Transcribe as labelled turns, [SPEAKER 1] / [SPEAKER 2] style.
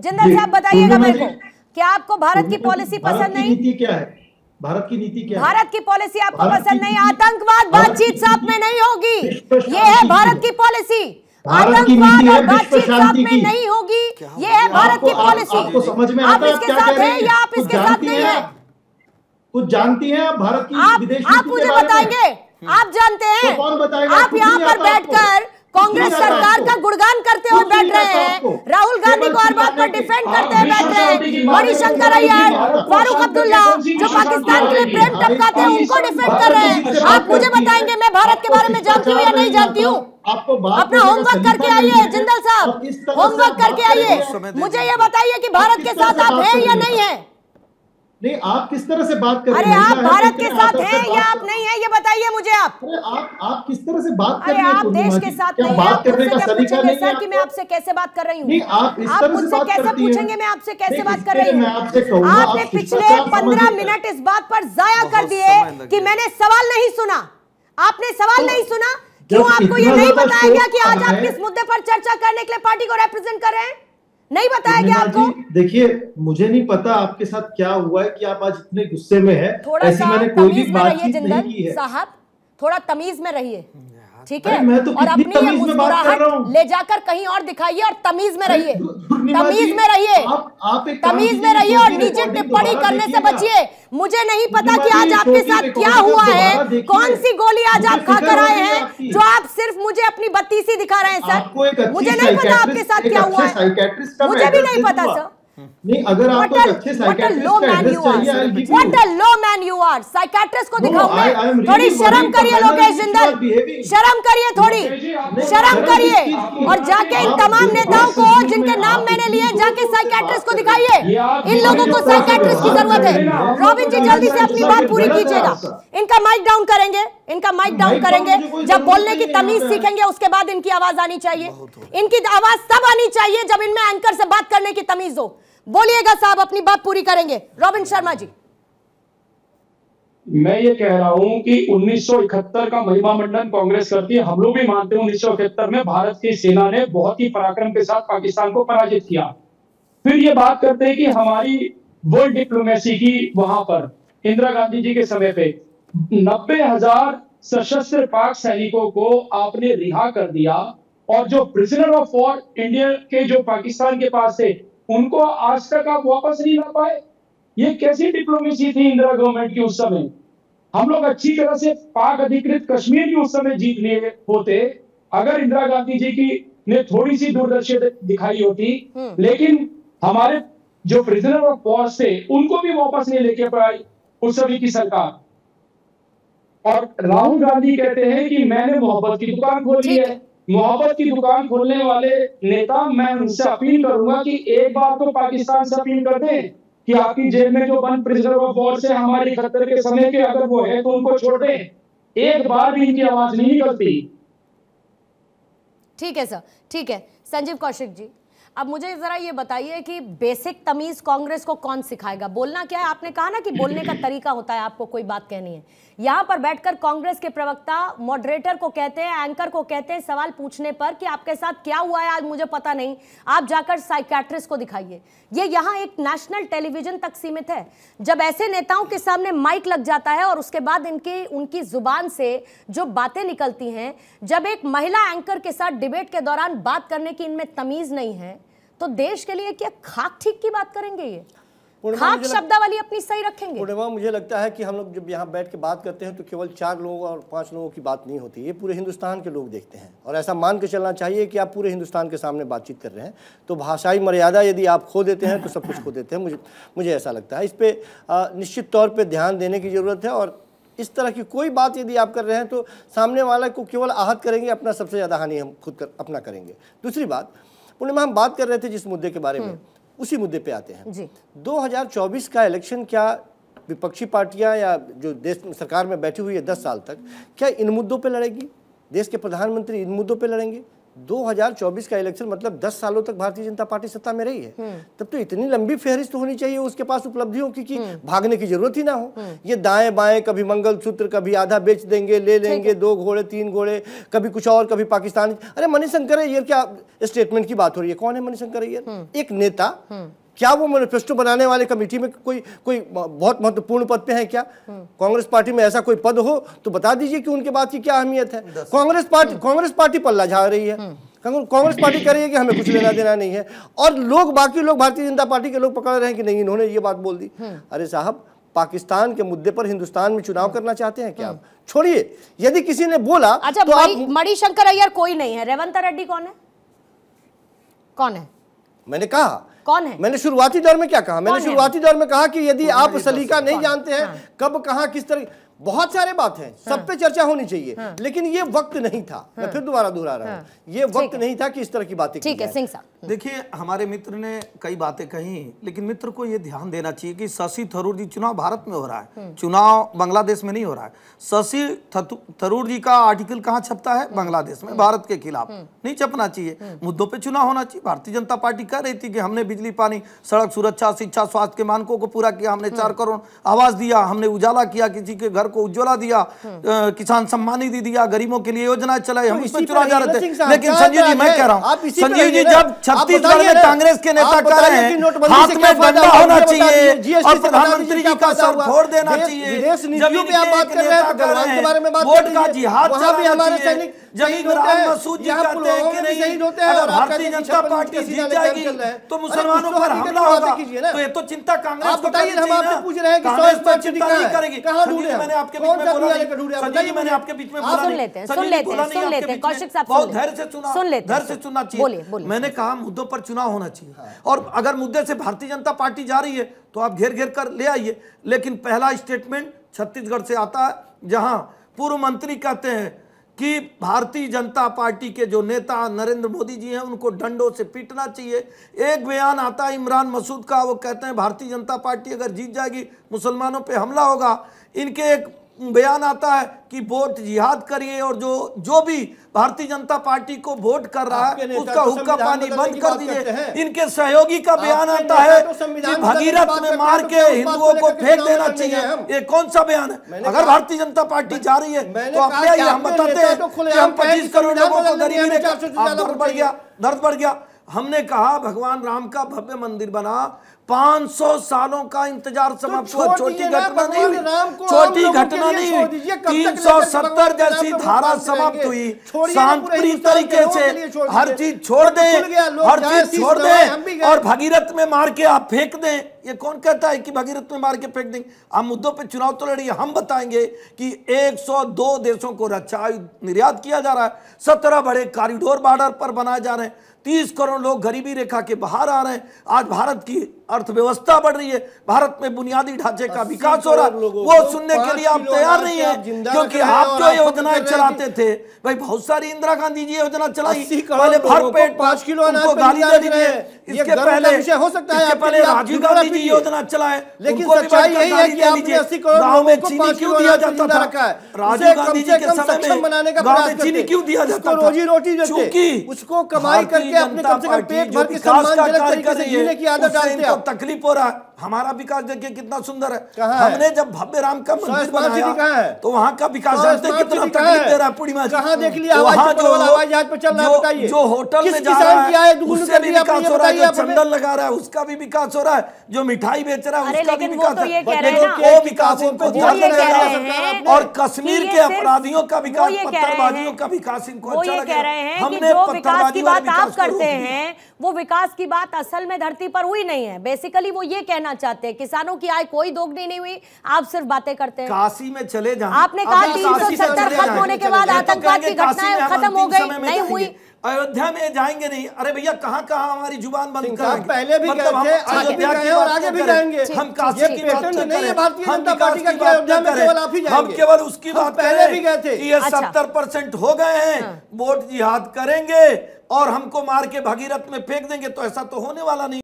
[SPEAKER 1] जिंदल साहब बताइएगा मेरे को, क्या आपको भारत की पॉलिसी पसंद नहीं?
[SPEAKER 2] नीति क्या है? भारत की नीति क्या है?
[SPEAKER 1] भारत की पॉलिसी आपको पसंद नहीं? आतंकवाद बातचीत साथ में नहीं होगी, ये है भारत की पॉलिसी। आतंकवाद और बातचीत साथ में नहीं होगी, ये है भारत की पॉलिसी।
[SPEAKER 2] आपको समझ में
[SPEAKER 1] आप इसके साथ हैं या आप इसके साथ नहीं है?
[SPEAKER 2] कुछ जानती हैं आप भारत की विदेश नीति?
[SPEAKER 1] आप मुझे बताएंगे, आप जानते हैं?
[SPEAKER 2] कौन बताएगा?
[SPEAKER 1] आप यहाँ पर बैठकर कांग्रेस सरकार का गुणगान करते हुए बैठ रहे हैं, राहुल गांधी को हर बात पर डिफेंड करते हुए बैठ रहे हैं, मणिशंकर अय्यर, फारूक अब्दुल्ला जो पाकिस्तान के लिए प्रेम टपकाते हैं उनको डिफेंड कर रहे हैं। आप मुझे बताएंगे मैं भारत के बारे में जानती हूँ या नहीं जानती हूँ? अपना होमवर्क करके आइए जिंदल साहब, होमवर्क करके आइए, मुझे ये बताइए कि भारत के साथ आप हैं या नहीं है?
[SPEAKER 2] नहीं, आप किस तरह से बात कर रहे
[SPEAKER 1] हैं? अरे आप भारत के साथ हैं या आप नहीं है, ये बताइए मुझे। आप किस तरह से बात कर रहे हैं? आप देश के साथ नहीं है, आप मुझसे क्या पूछेंगे सर कि मैं आपसे कैसे बात कर रही हूँ? आप मुझसे कैसे पूछेंगे मैं आपसे कैसे बात कर रही हूँ? आपने पिछले 15 मिनट इस बात पर जाया कर दिए कि मैंने सवाल नहीं सुना। आपने सवाल नहीं सुना, क्यों आपको ये नहीं बताया गया कि आज आप किस मुद्दे पर चर्चा करने के लिए पार्टी को रिप्रेजेंट कर रहे हैं? नहीं बताया गया आपको?
[SPEAKER 2] देखिए, मुझे नहीं पता आपके साथ क्या हुआ है कि आप आज इतने गुस्से में हैं।
[SPEAKER 1] थोड़ा सा तमीज में रहिए जिंदल साहब, थोड़ा तमीज में रहिए, ठीक है? और अपनी ये मुस्कुराहट ले जाकर कहीं और दिखाइए और तमीज में रहिए, तमीज में रहिए, तमीज में रहिए और नीचे टिप्पणी करने से बचिए। मुझे नहीं पता कि आज आपके साथ क्या हुआ है, कौन सी गोली आज आप खाकर आए हैं जो आप सिर्फ मुझे अपनी बत्तीसी दिखा रहे हैं सर। मुझे नहीं पता आपके साथ क्या हुआ है, मुझे भी नहीं पता सर।
[SPEAKER 2] नहीं, अगर आपको अच्छे साइकियाट्रिस्ट का एड्रेस चाहिए,
[SPEAKER 1] what a low man you are. Psychiatrist को दिखाऊं मैं? थोड़ी शर्म करिए लोकेश जिंदल, शर्म करिए, थोड़ी शर्म करिए और जाके इन तमाम नेताओं को जिनके नाम मैंने लिए जाके साइकियाट्रिस्ट को दिखाइए। इन लोगों को साइकियाट्रिस्ट की जरूरत है। रॉबिन जी जल्दी से अपनी बात पूरी कीजिएगा। इनका माइक डाउन करेंगे, इनका माइक डाउन करेंगे। जब बोलने की तमीज सीखेंगे उसके बाद इनकी आवाज आनी चाहिए। इनकी आवाज तब आनी चाहिए जब इनमें एंकर से बात करने की तमीज हो। बोलिएगा साहब, अपनी बात पूरी करेंगे। रॉबिन शर्मा जी,
[SPEAKER 3] मैं ये कह रहा हूं कि 1971 का महिमा मंडन कांग्रेस करती है। हम लोग भी मानते हैं 1971 में भारत की सेना ने बहुत ही पराक्रम के साथ पाकिस्तान को पराजित किया। फिर ये बात करते हैं कि हमारी वर्ल्ड डिप्लोमेसी की वहां पर इंदिरा गांधी जी के समय पे 90,000 सशस्त्र पाक सैनिकों को आपने रिहा कर दिया और जो प्रिजनर ऑफ वॉर इंडिया के जो पाकिस्तान के पास थे उनको आज तक आप वापस नहीं ला पाए। ये कैसी डिप्लोमेसी थी इंदिरा गवर्नमेंट की उस समय? हम लोग अच्छी तरह से पाक अधिकृत कश्मीर भी उस समय जीत लिए होते अगर इंदिरा गांधी जी की ने थोड़ी सी दूरदर्शी दिखाई होती। लेकिन हमारे जो प्रिजनर ऑफ वॉर थे उनको भी वापस नहीं लेके पाई उस समय की सरकार। और राहुल गांधी कहते हैं कि मैंने मोहब्बत की दुकान खोली है। मोहब्बत की दुकान खोलने वाले नेता, मैं उनसे अपील करूंगा कि एक बार तो पाकिस्तान से अपील कर दें कि आपकी जेल में जो बंद प्रिजनर ऑफ वॉर से हमारी 71 के समय के अगर वो है तो उनको छोड़ दें। एक बार भी इनकी आवाज नहीं निकलती।
[SPEAKER 1] ठीक है सर, ठीक है। संजीव कौशिक जी, अब मुझे जरा ये बताइए कि बेसिक तमीज कांग्रेस को कौन सिखाएगा? बोलना क्या है? आपने कहा ना कि बोलने का तरीका होता है, आपको कोई बात कहनी है। यहां पर बैठकर कांग्रेस के प्रवक्ता मॉडरेटर को कहते हैं, एंकर को कहते हैं सवाल पूछने पर कि आपके साथ क्या हुआ है आज मुझे पता नहीं, आप जाकर साइकियाट्रिस्ट को दिखाइए। ये यहां एक नेशनल टेलीविजन तक सीमित है। जब ऐसे नेताओं के सामने माइक लग जाता है और उसके बाद उनकी जुबान से जो बातें निकलती हैं, जब एक महिला एंकर के साथ डिबेट के दौरान बात करने की इनमें तमीज नहीं है, तो देश के लिए क्या खाक ठीक की बात करेंगे? ये खाक शब्दावली अपनी सही रखेंगे?
[SPEAKER 4] पूर्णिमा, मुझे लगता है कि हम लोग जब यहाँ बैठ के बात करते हैं तो केवल 4 लोगों और 5 लोगों की बात नहीं होती, ये पूरे हिंदुस्तान के लोग देखते हैं। और ऐसा मान के चलना चाहिए कि आप पूरे हिंदुस्तान के सामने बातचीत कर रहे हैं, तो भाषाई मर्यादा यदि आप खो देते हैं तो सब कुछ खो देते हैं। मुझे ऐसा लगता है। इस पर निश्चित तौर पर ध्यान देने की ज़रूरत है। और इस तरह की कोई बात यदि आप कर रहे हैं तो सामने वाले को केवल आहत करेंगे, अपना सबसे ज़्यादा हानि हम खुद अपना करेंगे। दूसरी बात, पूर्णिमा, हम बात कर रहे थे जिस मुद्दे के बारे में, उसी मुद्दे पे आते हैं जी। 2024 का इलेक्शन, क्या विपक्षी पार्टियां या जो देश में सरकार में बैठी हुई है 10 साल तक, क्या इन मुद्दों पे लड़ेगी? देश के प्रधानमंत्री इन मुद्दों पे लड़ेंगे? 2024 का इलेक्शन मतलब 10 सालों तक भारतीय जनता पार्टी सत्ता में रही है, तब तो इतनी लंबी फहरिस्त होनी चाहिए उसके पास उपलब्धियों की कि भागने की जरूरत ही ना हो। ये दाएं बाएं, कभी मंगलसूत्र, कभी आधा बेच देंगे, ले लेंगे, 2 घोड़े 3 घोड़े, कभी कुछ और, कभी पाकिस्तान। अरे मणिशंकर अय्यर क्या स्टेटमेंट की बात हो रही है? कौन है मणिशंकर अय्यर? एक नेता। क्या वो मैनिफेस्टो बनाने वाले कमेटी में कोई बहुत महत्वपूर्ण पद पे है क्या? कांग्रेस पार्टी में ऐसा कोई पद हो तो बता दीजिए कि उनके बात की क्या अहमियत है। कांग्रेस पार्टी पल्ला झाड़ रही है। कांग्रेस पार्टी कह रही है कि हमें कुछ लेना देना नहीं है, और बाकी लोग भारतीय जनता पार्टी के लोग पकड़ रहे हैं कि नहीं, इन्होंने ये बात बोल दी। अरे साहब, पाकिस्तान के मुद्दे पर हिंदुस्तान में चुनाव करना चाहते हैं क्या आप? छोड़िए, यदि किसी ने बोला
[SPEAKER 1] अच्छा,
[SPEAKER 4] तो
[SPEAKER 1] मणिशंकर अय्यर कोई नहीं है, रेवंत रेड्डी कौन है? कौन है?
[SPEAKER 4] मैंने कहा
[SPEAKER 1] कौन है?
[SPEAKER 4] मैंने शुरुआती दौर में क्या कहा? मैंने शुरुआती दौर में कहा कि यदि आप सलीका नहीं जानते हैं, कब कहां किस तरह, बहुत सारे बात है, सब पे चर्चा होनी चाहिए, लेकिन ये वक्त नहीं था। मैं फिर दोबारा दोहरा रहा हूं, ये वक्त नहीं था कि इस तरह की बातें की
[SPEAKER 1] ठीक है सिंह साहब।
[SPEAKER 5] देखिए, हमारे मित्र ने कई बातें कही, लेकिन मित्र को यह ध्यान देना चाहिए कि शशि थरूर जी, चुनाव भारत में हो रहा है, चुनाव बांग्लादेश में नहीं हो रहा है। शशि थरूर जी का आर्टिकल कहाँ छपता है? बांग्लादेश में, भारत के खिलाफ नहीं छपना चाहिए। मुद्दों पे चुनाव होना चाहिए। भारतीय जनता पार्टी कह रही थी कि हमने बिजली, पानी, सड़क सुरक्षा, शिक्षा, स्वास्थ्य के मानकों को पूरा किया, हमने 4 करोड़ आवास दिया, हमने उजाला किया, किसी के घर को उज्ज्वला दिया, किसान सम्मान निधि दिया, गरीबों के लिए योजनाएं चलाई, हम इसमें चुनाव जा रहे थे। लेकिन संजीव जी, मैं कह रहा हूँ, संजीव जी, जब छत्तीसगढ़ में कांग्रेस के नेता कह रहे हैं हाथ में डंडा होना चाहिए और प्रधानमंत्री जी का सर फोड़ देना चाहिए, जमीन पे आप बात कर रहे हैं, गलवान के बारे में बात वोट का जिहाद चलाना चाहिए, जब इमरान मसूद जी कहते हैं कि नहीं, अगर भारतीय जनता पार्टी जीत जाएगी तो मुसलमानों पर हमला होगा, तो ये तो चिंता कांग्रेस को करनी चाहिए ना। कांग्रेस तो चिंता नहीं करेगी। मैंने आपके बीच में बोला नहीं, संजय जी, मैंने आपके बीच में बोला नहीं,
[SPEAKER 1] सुन लेते कौशिक साहब,
[SPEAKER 5] बहुत धैर्य से सुनना चाहिए। मैंने कहा मुद्दों पर चुनाव होना चाहिए, और अगर मुद्दे से भारतीय जनता पार्टी जा रही है तो आप घेर घेर कर ले आइए। लेकिन पहला स्टेटमेंट छत्तीसगढ़ से आता है, जहां पूर्व मंत्री कहते हैं कि भारतीय जनता पार्टी के जो नेता नरेंद्र मोदी जी हैं उनको डंडों से पीटना चाहिए। एक बयान आता है इमरान मसूद का, वो कहते हैं भारतीय जनता पार्टी अगर जीत जाएगी मुसलमानों पे हमला होगा। इनके एक बयान आता है कि वोट जिहाद करिए, और जो भी भारतीय जनता पार्टी को वोट कर रहा है उसका हुक्का पानी बंद कर दीजिए। इनके सहयोगी का बयान आता है कि भगीरथ में मार के हिंदुओं को फेंक देना चाहिए। ये कौन सा बयान है? अगर भारतीय जनता पार्टी जा रही है तो अपने आइए, हम बताते हैं कि हम 25 करोड़ लोगों को गरीबी रेखा, दर्द बढ़ गया। हमने कहा भगवान राम का भव्य मंदिर बना, 500 सालों का इंतजार समाप्त हुआ। छोटी घटना नहीं हुई, छोटी घटना नहीं हुई। 370 जैसी धारा समाप्त हुई, शांतिप्रिय तरीके से हर चीज छोड़ दें, हर चीज छोड़ दें, और भगीरथ में मार के आप फेंक दें। ये कौन कहता है कि भगीरथ में मार के फेंक देंगे? आप मुद्दों पे चुनाव तो लड़िए। हम बताएंगे कि 102 देशों को रक्षा निर्यात किया जा रहा है, 17 बड़े कॉरिडोर बॉर्डर पर बनाए जा रहे हैं, 30 करोड़ लोग गरीबी रेखा के बाहर आ रहे हैं। आज भारत की अर्थव्यवस्था बढ़ रही है, भारत में बुनियादी ढांचे का विकास हो रहा है। वो सुनने के लिए आप तैयार नहीं है, क्योंकि आप जो योजनाएं चलाते थे, भाई बहुत सारी इंदिरा गांधी जी योजना चलाई, पहले भर पेट 5 किलो अनाज गाली दे दी है। इसके पहले हो सकता है, पहले राजीव गांधी जी योजना चलाए,
[SPEAKER 4] लेकिन सच्चाई यही है कि आपने 80 करोड़
[SPEAKER 5] गांव में चीनी क्यों दिया जाता था? राजीव गांधी जी के समय में गांव में चीनी क्यों दिया जाता था?
[SPEAKER 4] रोजी रोटी देते, उसको कमाई करके अपने कम से कम पेट भर के सम्मानजनक तरीके से जीने की आदत डालते हैं।
[SPEAKER 5] तकलीफ हो रहा है। हमारा विकास देखिए कितना सुंदर है। हमने जब भव्य राम का मंदिर बनाया तो वहां का विकास जानते कितना तकलीफ दे रहा है। पूर्णिमा
[SPEAKER 4] कहां देख लिया हवाई जहाज पे चल रहा है, बताइए।
[SPEAKER 5] जो होटल में जा रहा है उससे भी विकास हो रहा है, जो चंदन लगा रहा है उसका भी विकास हो रहा है, जो मिठाई बेच रहा है उसका भी विकास है, लेकिन वो विकास इनको ध्यान नहीं जा सकता। और कश्मीर के अपराधियों का विकास, पत्थरबाजियों का विकास इनको अच्छा लगे।
[SPEAKER 1] हमने विकास की बात आप करते हैं, वो विकास की बात असल में धरती पर हुई नहीं है। बेसिकली वो ये कहना चाहते हैं किसानों की आय कोई दोगुनी नहीं हुई, आप सिर्फ बातें करते हैं।
[SPEAKER 5] काशी में चले जाएं,
[SPEAKER 1] आपने कहा 370 खत्म होने के बाद आतंकवाद की घटनाएं खत्म हो गई, नहीं हुई।
[SPEAKER 5] अयोध्या में जाएंगे नहीं? अरे भैया कहाँ कहाँ हमारी जुबान बंद करेंगे?
[SPEAKER 4] पहले भी गए थे, अयोध्या की और आगे भी जाएंगे।
[SPEAKER 5] हम काशी की बात
[SPEAKER 4] नहीं है भारतीय जनता पार्टी का कि अयोध्या में केवल आप ही जाएंगे।
[SPEAKER 5] हम केवल उसकी बात
[SPEAKER 4] पहले भी गए थे
[SPEAKER 5] कि ये 70% हो गए हैं, वोट जिहाद करेंगे और हमको मार के भगीरथ में फेंक देंगे, तो ऐसा तो होने वाला नहीं।